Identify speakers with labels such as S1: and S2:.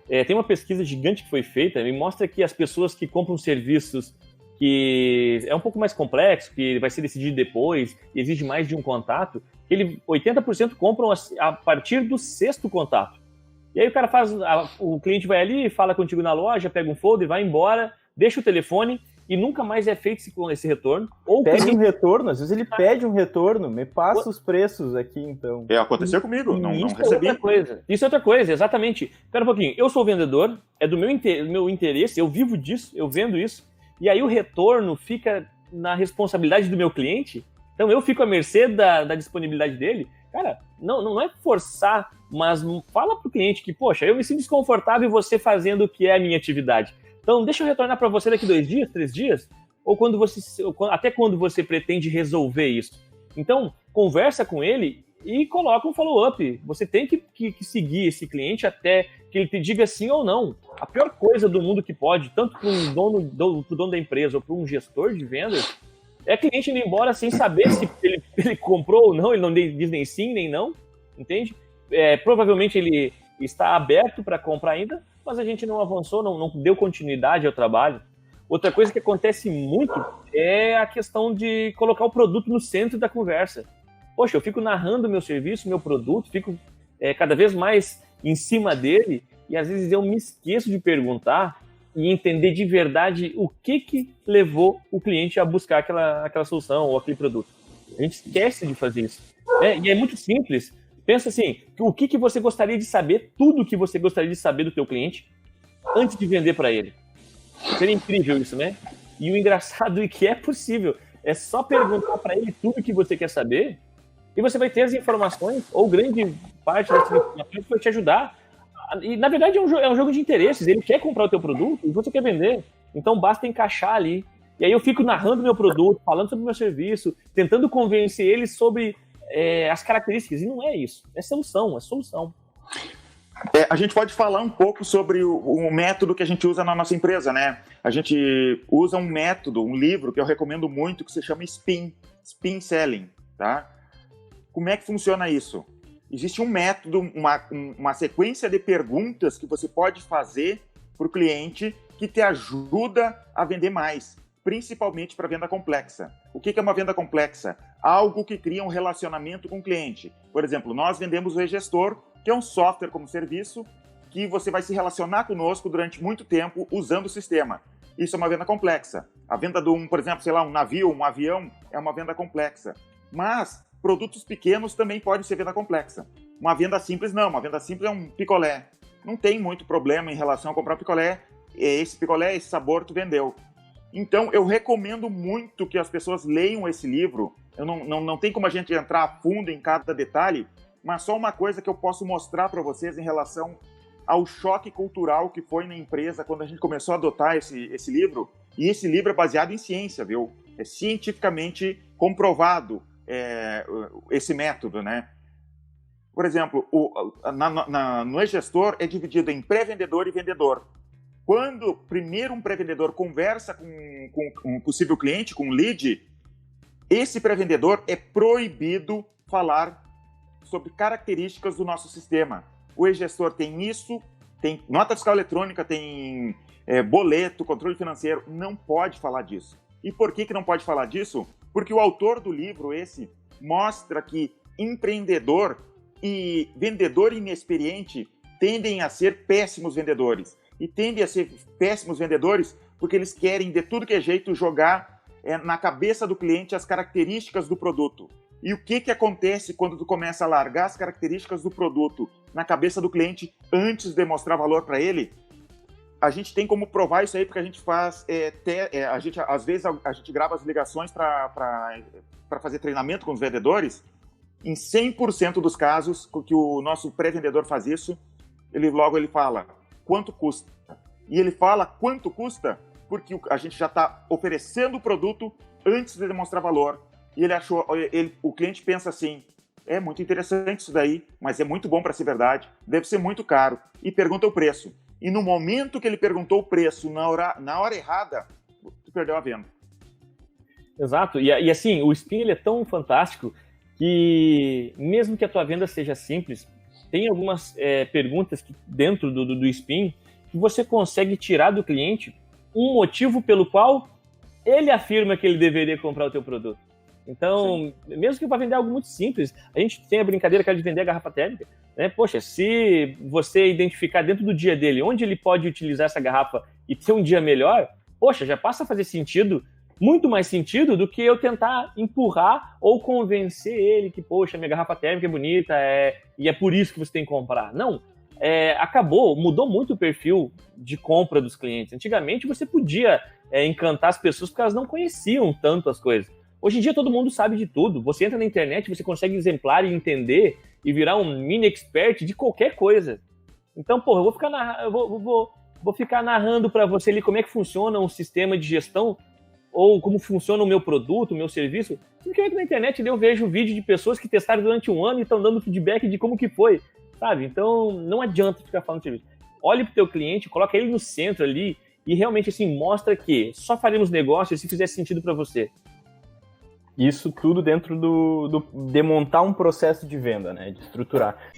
S1: tem uma pesquisa gigante que foi feita e mostra que as pessoas que compram serviços que é um pouco mais complexo, que vai ser decidido depois, e exige mais de um contato, 80% compram a partir do sexto contato. E aí o cara o cliente vai ali, fala contigo na loja, pega um folder, vai embora, deixa o telefone e nunca mais é feito esse retorno. Ou
S2: pede um retorno, às vezes ele pede um retorno, me passa os preços aqui, então.
S3: Aconteceu comigo, não recebi.
S1: Isso é outra coisa, exatamente. Espera um pouquinho, eu sou vendedor, é do meu interesse, eu vivo disso, eu vendo isso, e aí o retorno fica na responsabilidade do meu cliente, então eu fico à mercê da disponibilidade dele. Cara, não é forçar, mas fala pro cliente que, poxa, eu me sinto desconfortável em você fazendo o que é a minha atividade. Então, deixa eu retornar para você daqui 2 dias, 3 dias, ou até quando você pretende resolver isso. Então, conversa com ele e coloca um follow-up. Você tem que seguir esse cliente até que ele te diga sim ou não. A pior coisa do mundo que pode, tanto para pro dono da empresa ou para um gestor de vendas, é cliente indo embora sem saber se ele comprou ou não, ele não diz nem sim nem não, entende? Provavelmente ele está aberto para comprar ainda, mas a gente não avançou, não deu continuidade ao trabalho. Outra coisa que acontece muito é a questão de colocar o produto no centro da conversa. Poxa, eu fico narrando meu serviço, meu produto, fico cada vez mais em cima dele e às vezes eu me esqueço de perguntar e entender de verdade o que levou o cliente a buscar aquela solução ou aquele produto. A gente esquece de fazer isso. E é muito simples. Pensa assim, o que você gostaria de saber, tudo que você gostaria de saber do teu cliente antes de vender para ele. Seria incrível isso, né? E o engraçado é que é possível. É só perguntar para ele tudo que você quer saber e você vai ter as informações, ou grande parte das informações que vai te ajudar. E, na verdade, é um jogo de interesses. Ele quer comprar o teu produto e você quer vender. Então, basta encaixar ali. E aí eu fico narrando meu produto, falando sobre o meu serviço, tentando convencer ele sobre as características. E não é isso. É solução.
S3: A gente pode falar um pouco sobre o método que a gente usa na nossa empresa, né? A gente usa um método, um livro que eu recomendo muito, que se chama Spin Selling, tá? Como é que funciona isso? Existe um método, uma sequência de perguntas que você pode fazer para o cliente que te ajuda a vender mais, principalmente para venda complexa. O que é uma venda complexa? Algo que cria um relacionamento com o cliente. Por exemplo, nós vendemos o eGestor, que é um software como serviço que você vai se relacionar conosco durante muito tempo usando o sistema. Isso é uma venda complexa. A venda de por exemplo, um navio, um avião, é uma venda complexa. Mas produtos pequenos também podem ser venda complexa. Uma venda simples não. Uma venda simples é um picolé. Não tem muito problema em relação a comprar picolé. Esse picolé, esse sabor, tu vendeu. Então, eu recomendo muito que as pessoas leiam esse livro. Não tem como a gente entrar a fundo em cada detalhe, mas só uma coisa que eu posso mostrar para vocês em relação ao choque cultural que foi na empresa quando a gente começou a adotar esse livro. E esse livro é baseado em ciência, viu? É cientificamente comprovado esse método, né? Por exemplo, no eGestor é dividido em pré-vendedor e vendedor. Quando primeiro um pré-vendedor conversa com um possível cliente, com um lead, esse pré-vendedor é proibido falar sobre características do nosso sistema. O eGestor tem isso, tem nota fiscal eletrônica, tem boleto, controle financeiro, não pode falar disso. E por que não pode falar disso? Porque o autor do livro mostra que empreendedor e vendedor inexperiente tendem a ser péssimos vendedores. E tendem a ser péssimos vendedores porque eles querem, de tudo que é jeito, jogar na cabeça do cliente as características do produto. E o que acontece quando tu começa a largar as características do produto na cabeça do cliente antes de mostrar valor para ele? A gente tem como provar isso aí porque a gente faz, às vezes a gente grava as ligações para fazer treinamento com os vendedores. Em 100% dos casos que o nosso pré-vendedor faz isso, ele fala quanto custa. E ele fala quanto custa porque a gente já está oferecendo o produto antes de demonstrar valor. E o cliente pensa assim, é muito interessante isso daí, mas é muito bom para ser verdade, deve ser muito caro. E pergunta o preço. E no momento que ele perguntou o preço, na hora errada, tu perdeu a venda.
S1: Exato. E assim, o Spin ele é tão fantástico que mesmo que a tua venda seja simples, tem algumas perguntas dentro do Spin que você consegue tirar do cliente um motivo pelo qual ele afirma que ele deveria comprar o teu produto. Então, mesmo que para vender algo muito simples, a gente tem a brincadeira que é de vender a garrafa térmica, né? Poxa, se você identificar dentro do dia dele onde ele pode utilizar essa garrafa e ter um dia melhor, poxa, já passa a fazer sentido, muito mais sentido do que eu tentar empurrar ou convencer ele que, poxa, minha garrafa térmica é bonita e é por isso que você tem que comprar. Não, mudou muito o perfil de compra dos clientes. Antigamente você podia encantar as pessoas porque elas não conheciam tanto as coisas. Hoje em dia todo mundo sabe de tudo. Você entra na internet, você consegue exemplar e entender e virar um mini expert de qualquer coisa. Então, porra, vou ficar narrando para você ali como é que funciona um sistema de gestão ou como funciona o meu produto, o meu serviço. Simplesmente na internet eu vejo vídeo de pessoas que testaram durante um ano e estão dando feedback de como que foi, sabe? Então, não adianta ficar falando de serviço. Olhe para o teu cliente, coloca ele no centro ali e realmente assim mostra que só faremos negócio se fizer sentido para você.
S2: Isso tudo dentro de montar um processo de venda, né? De estruturar.